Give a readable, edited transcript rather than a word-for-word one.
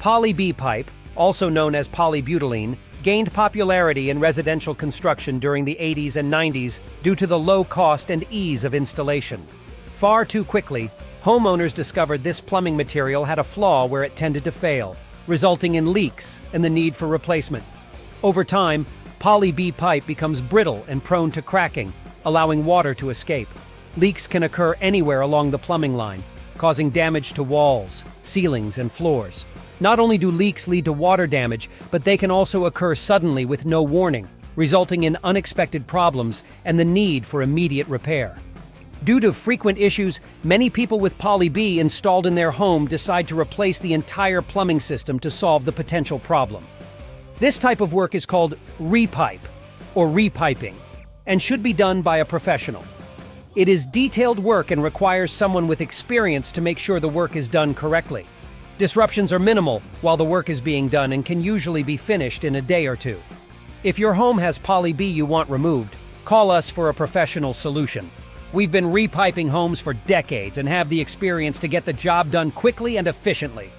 Poly B pipe, also known as polybutylene, gained popularity in residential construction during the 80s and 90s due to the low cost and ease of installation. Far too quickly, homeowners discovered this plumbing material had a flaw where it tended to fail, resulting in leaks and the need for replacement. Over time, Poly B pipe becomes brittle and prone to cracking, allowing water to escape. Leaks can occur anywhere along the plumbing line, causing damage to walls, ceilings, and floors. Not only do leaks lead to water damage, but they can also occur suddenly with no warning, resulting in unexpected problems and the need for immediate repair. Due to frequent issues, many people with Poly B installed in their home decide to replace the entire plumbing system to solve the potential problem. This type of work is called repipe or repiping and should be done by a professional. It is detailed work and requires someone with experience to make sure the work is done correctly. Disruptions are minimal while the work is being done and can usually be finished in a day or two. If your home has Poly B you want removed, call us for a professional solution. We've been repiping homes for decades and have the experience to get the job done quickly and efficiently.